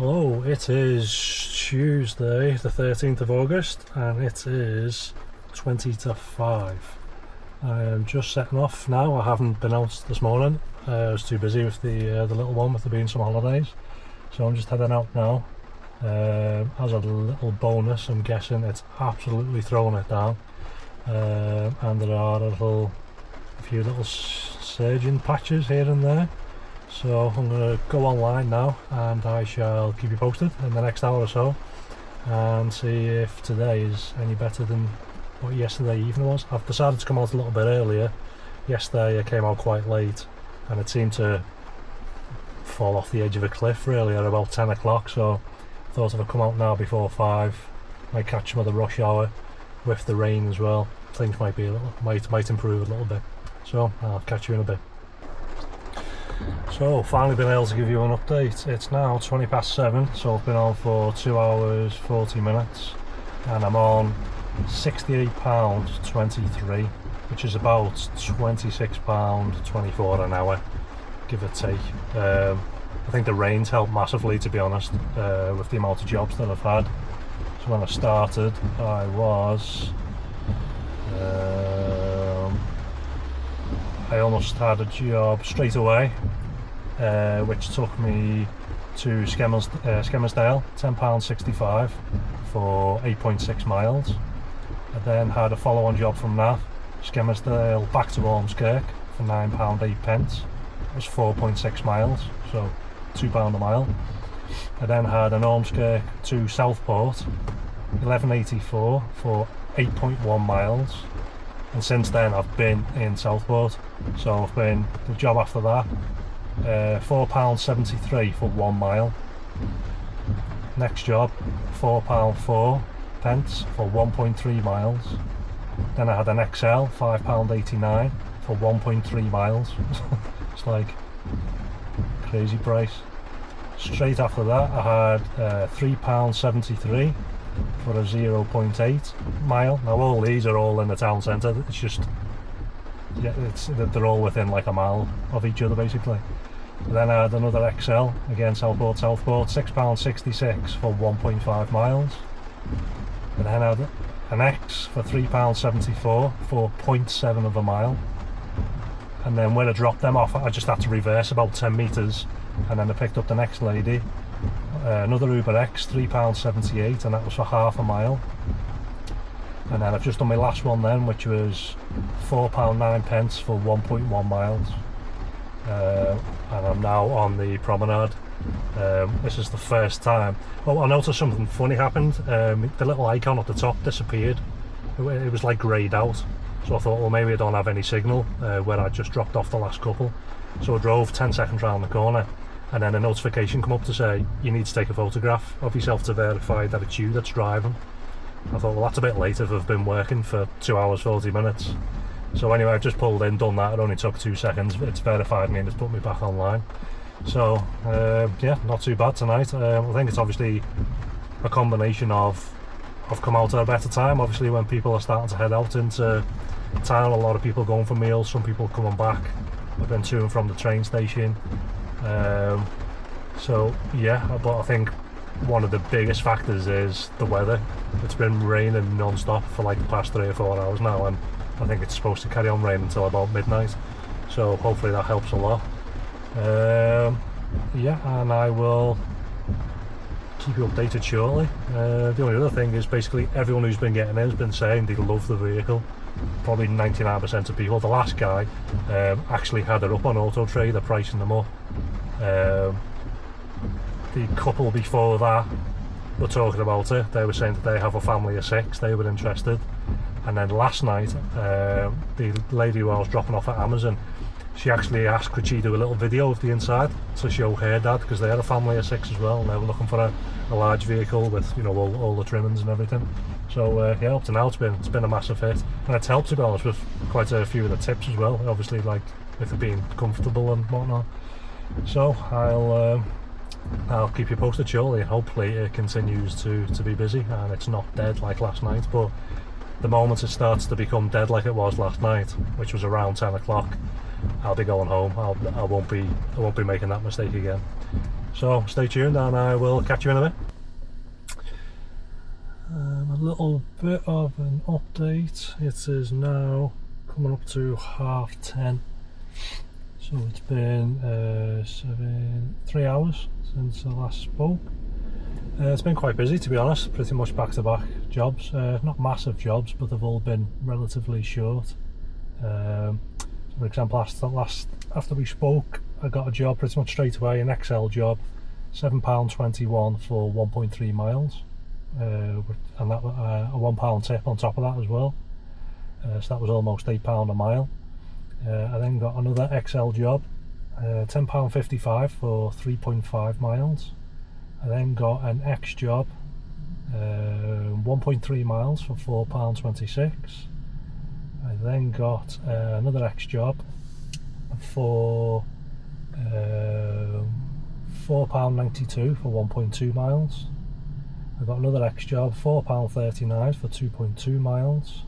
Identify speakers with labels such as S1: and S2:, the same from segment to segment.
S1: Hello, it is Tuesday the 13th of August and it is 20 to 5. I am just setting off now. I haven't been out this morning. I was too busy with the little one with there being some holidays. So I'm just heading out now. As a little bonus, I'm guessing it's absolutely throwing it down. And there are a few little surging patches here and there. So I'm going to go online now and I shall keep you posted in the next hour or so and see if today is any better than what yesterday evening was. I've decided to come out a little bit earlier. Yesterday I came out quite late and it seemed to fall off the edge of a cliff really at about 10 o'clock, so I thought if I come out now before 5 might catch some of the rush hour with the rain as well. Things might be might improve a little bit, so I'll catch you in a bit. So finally been able to give you an update. It's now 20 past 7, so I've been on for 2 hours 40 minutes and I'm on £68.23, which is about £26.24 an hour, give or take. I think the rain's helped massively, to be honest, with the amount of jobs that I've had. So when I started I was I almost had a job straight away, which took me to Skelmersdale, £10.65 for 8.6 miles. I then had a follow-on job from that, Skelmersdale back to Ormskirk for £9.08. It was 4.6 miles, so £2 a mile. I then had an Ormskirk to Southport, £11.84 for 8.1 miles. And since then I've been in Southport, so I've been the job after that, £4.73 for 1 mile. Next job, £4.04 for 1.3 miles. Then I had an XL, £5.89 for 1.3 miles. It's like crazy price. Straight after that I had £3.73 for a 0.8 mile. Now all these are all in the town centre. It's just, yeah, they're all within like a mile of each other basically. And then I had another XL, again Southport, £6.66 for 1.5 miles. And then I had an X for £3.74 for 0.7 of a mile. And then when I dropped them off I just had to reverse about 10 metres and then I picked up the next lady. Another Uber X, £3.78, and that was for half a mile. And then I've just done my last one then, which was £4.09 for 1.1 miles. And I'm now on the promenade. This is the first time. Oh, I noticed something funny happened. The little icon at the top disappeared. It was like greyed out. So I thought, well, maybe I don't have any signal where I just dropped off the last couple. So I drove 10 seconds round the corner, and then a notification come up to say you need to take a photograph of yourself to verify that it's you that's driving. I thought, well, that's a bit late if I've been working for 2 hours 40 minutes. So anyway, I've just pulled in, done that. It only took 2 seconds. It's verified me and it's put me back online. So yeah, not too bad tonight. I think it's obviously a combination of I've come out at a better time. Obviously when people are starting to head out into town, a lot of people going for meals, some people coming back. I've been to and from the train station. So yeah, but I think one of the biggest factors is the weather. It's been raining non-stop for like the past 3 or 4 hours now, and I think it's supposed to carry on raining until about midnight, so hopefully that helps a lot. Yeah, and I will keep you updated shortly. The only other thing is basically everyone who's been getting in has been saying they love the vehicle. Probably 99% of people. The last guy actually had it up on Auto Trader, pricing them up. The couple before that were talking about it. They were saying that they have a family of 6, they were interested. And then last night the lady who I was dropping off at Amazon, she actually asked could she do a little video of the inside to show her dad, because they had a family of 6 as well and they were looking for a large vehicle with, you know, all the trimmings and everything. So yeah, up to now it's been a massive hit, and it's helped, to be honest, with quite a few of the tips as well, obviously, like with it being comfortable and whatnot. So I'll keep you posted shortly. Hopefully it continues to be busy and it's not dead like last night, but the moment it starts to become dead like it was last night, which was around 10 o'clock, I'll be going home. I won't be making that mistake again. So stay tuned and I will catch you in a bit. A little bit of an update. It is now coming up to 10:30. So it's been 3 hours since I last spoke. It's been quite busy, to be honest, pretty much back-to-back jobs. Not massive jobs, but they've all been relatively short. So for example, after we spoke, I got a job pretty much straight away, an XL job, £7.21 for 1.3 miles. And that a £1 tip on top of that as well. So that was almost £8 a mile. I then got another XL job, £10.55 for 3.5 miles. I then got an X job, 1.3 miles for £4.26. I then got another X job for £4.92 for 1.2 miles. I got another X job, £4.39 for 2.2 miles.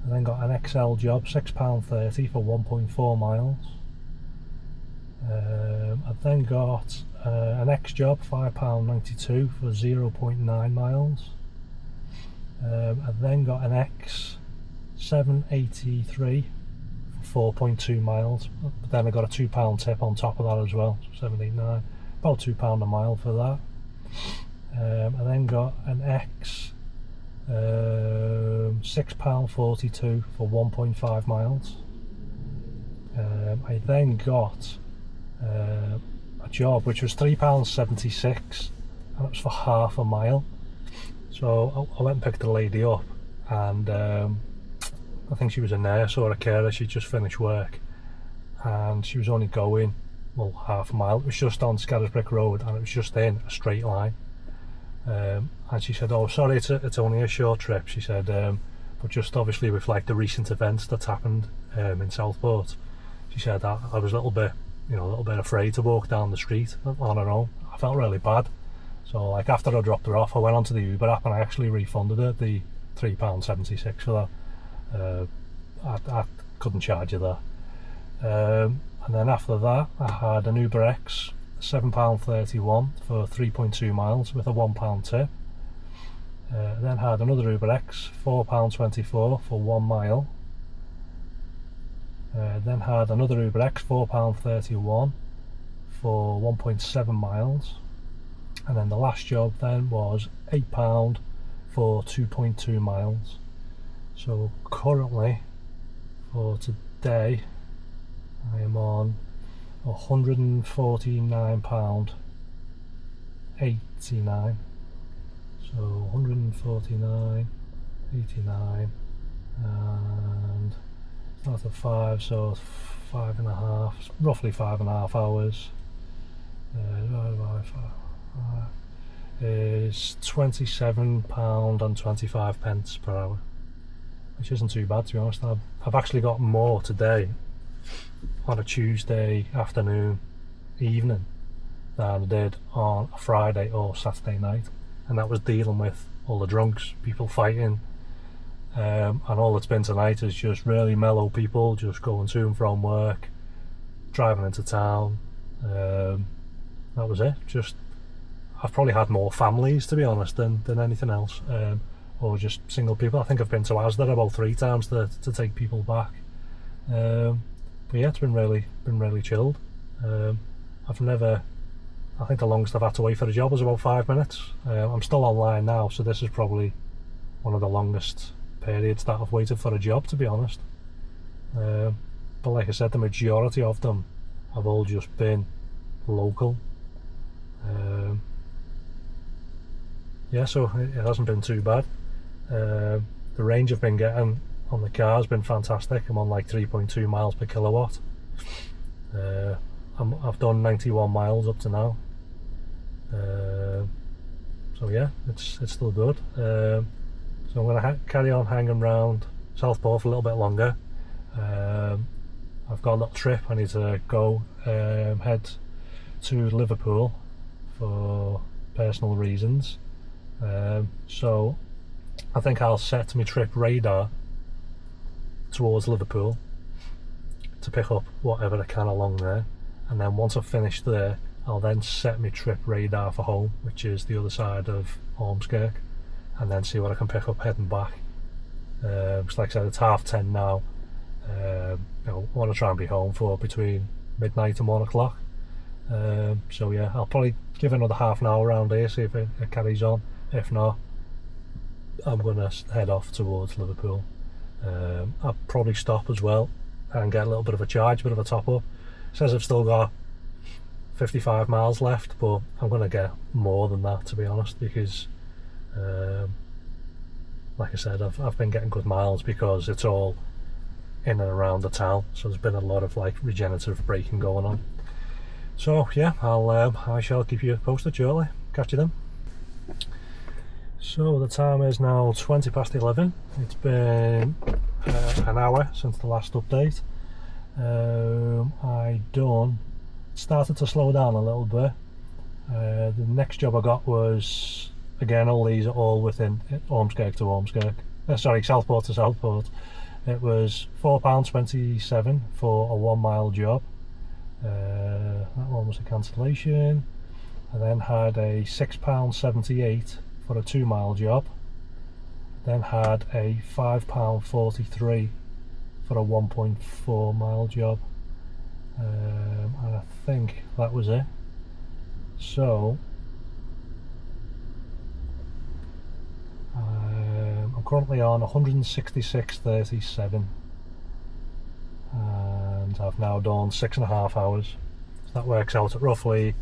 S1: I then got an XL job, £6.30 for 1.4 miles. I then got an X job, £5.92 for 0.9 miles. I then got an X, £7.83 for 4.2 miles. But then I got a £2 tip on top of that as well, so £7.89, about £2 a mile for that. I then got an X, £6.42 for 1.5 miles. I then got a job which was £3.76 and it was for half a mile. So I went and picked the lady up, and I think she was a nurse or a carer. She'd just finished work and she was only going, well, half a mile. It was just on Skelmersdale Road and it was just in a straight line. And she said, "Oh, sorry, it's only a short trip," she said, but just obviously with like the recent events that's happened in Southport, she said that I was a little bit afraid to walk down the street on her own. I felt really bad. So like after I dropped her off, I went onto the Uber app and I actually refunded her the £3.76 for that. I couldn't charge her that. And then after that, I had an Uber X, £7.31 for 3.2 miles with a £1 tip. Then had another Uber X, £4.24 for 1 mile. Then had another Uber X, £4.31 for 1.7 miles. And then the last job then was £8 for 2.2 miles. So currently, for today, I am on £149.89. So 149.89, and that's a 5, so 5.5, roughly 5.5 hours. Divided by 5 is £27.25 per hour, which isn't too bad, to be honest. I've actually got more today on a Tuesday afternoon, evening, than I did on a Friday or Saturday night, and that was dealing with all the drunks, people fighting, and all it's been tonight is just really mellow people just going to and from work, driving into town. That was it. Just, I've probably had more families, to be honest, than anything else, or just single people. I think I've been to Asda about 3 times to take people back. But yeah, it's been really chilled. I think the longest I've had to wait for a job was about 5 minutes. I'm still online now, so this is probably one of the longest periods that I've waited for a job, to be honest. But like I said, the majority of them have all just been local. Yeah, so it hasn't been too bad. The range I've been getting on the car has been fantastic. I'm on like 3.2 miles per kilowatt. I've done 91 miles up to now. So yeah, it's still good. So I'm going to carry on hanging around Southport for a little bit longer. I've got a little trip. I need to go head to Liverpool for personal reasons. So I think I'll set my trip radar towards Liverpool to pick up whatever I can along there, and then once I've finished there, I'll then set my trip radar for home, which is the other side of Ormskirk, and then see what I can pick up heading back. Because like I said, it's 10:30 now. I want to try and be home for between midnight and 1 o'clock. So yeah, I'll probably give another half an hour around here, see if it carries on. If not, I'm going to head off towards Liverpool. I'll probably stop as well and get a little bit of a charge, a bit of a top up. It says I've still got 55 miles left, but I'm going to get more than that, to be honest, because like I said, I've been getting good miles because it's all in and around the town, so there's been a lot of like regenerative braking going on. So yeah, I shall keep you posted shortly. Catch you then. So the time is now 11:20. It's been an hour since the last update. I started to slow down a little bit. The next job I got was, again, all these are all within Ormskirk to Ormskirk. Sorry, Southport to Southport. It was £4.27 for a 1 mile job. That one was a cancellation. I then had a £6.78 for a 2 mile job. Then had a £5.43 for a 1.4 mile job. And I think that was it. So I'm currently on 166.37, and I've now done 6.5 hours. So that works out at roughly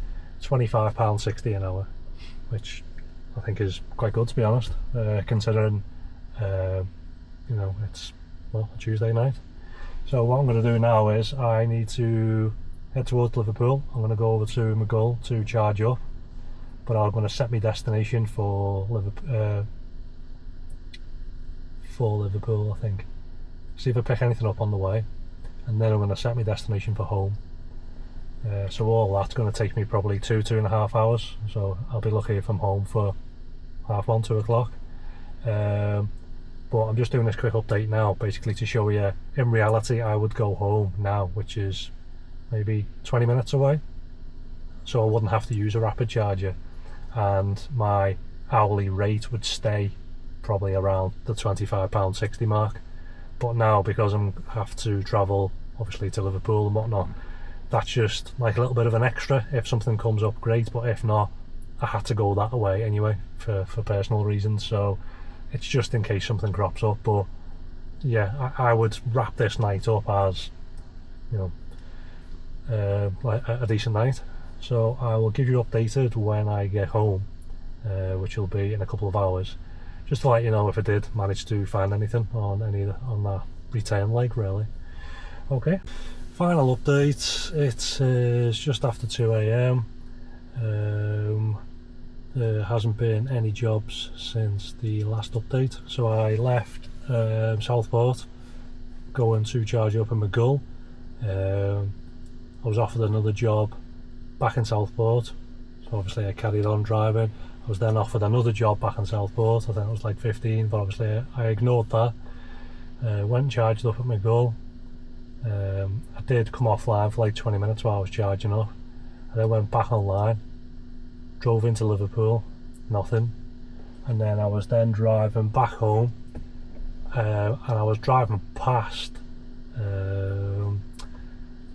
S1: £25.60 an hour, which I think is quite good, to be honest, considering it's a Tuesday night. So what I'm going to do now is I need to head towards Liverpool. I'm going to go over to Maghull to charge up, but I'm going to set my destination for Liverpool, I think. See if I pick anything up on the way, and then I'm going to set my destination for home. So all that's going to take me probably 2.5 hours, so I'll be lucky if I'm home for 1:30, 2 o'clock. But I'm just doing this quick update now, basically to show you, in reality I would go home now, which is maybe 20 minutes away, so I wouldn't have to use a rapid charger, and my hourly rate would stay probably around the £25.60 mark. But now, because I have to travel obviously to Liverpool and whatnot, that's just like a little bit of an extra. If something comes up, great, but if not, I had to go that way anyway for personal reasons, so it's just in case something crops up. But yeah, I would wrap this night up as, like a decent night. So I will give you updated when I get home, which will be in a couple of hours, just to let you know if I did manage to find anything on that return leg, really. Okay, final update. It is just after 2 AM. There hasn't been any jobs since the last update, so I left Southport going to charge up in Maghull. I was offered another job back in Southport, so obviously I carried on driving. I was then offered another job back in Southport. I think it was like 15, but obviously I ignored that. Went and charged up at Maghull. I did come offline for like 20 minutes while I was charging up. I then went back online, drove into Liverpool, nothing, and then I was then driving back home, and I was driving past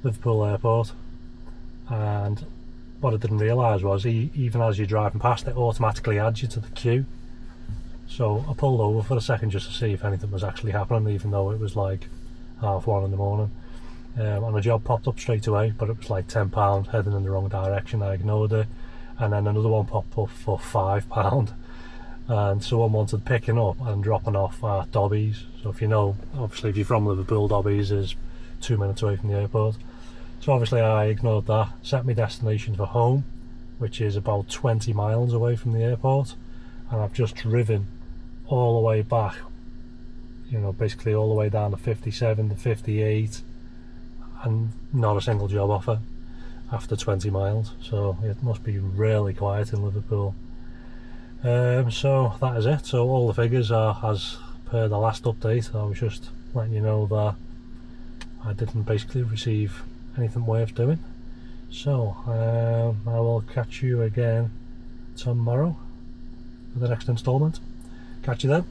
S1: Liverpool Airport, and what I didn't realise was even as you're driving past, it automatically adds you to the queue. So I pulled over for a second just to see if anything was actually happening, even though it was like 1:30 in the morning. And a job popped up straight away, but it was like £10 heading in the wrong direction. I ignored it, and then another one popped up for £5, and someone wanted picking up and dropping off at Dobbies. So if you know, obviously if you're from Liverpool, Dobbies is 2 minutes away from the airport. So obviously I ignored that, set my destination for home, which is about 20 miles away from the airport, and I've just driven all the way back, basically all the way down to 57 to 58, and not a single job offer after 20 miles. So it must be really quiet in Liverpool. So that is it. So all the figures are as per the last update. I was just letting you know that I didn't basically receive anything worth doing. So I will catch you again tomorrow for the next instalment. Catch you then.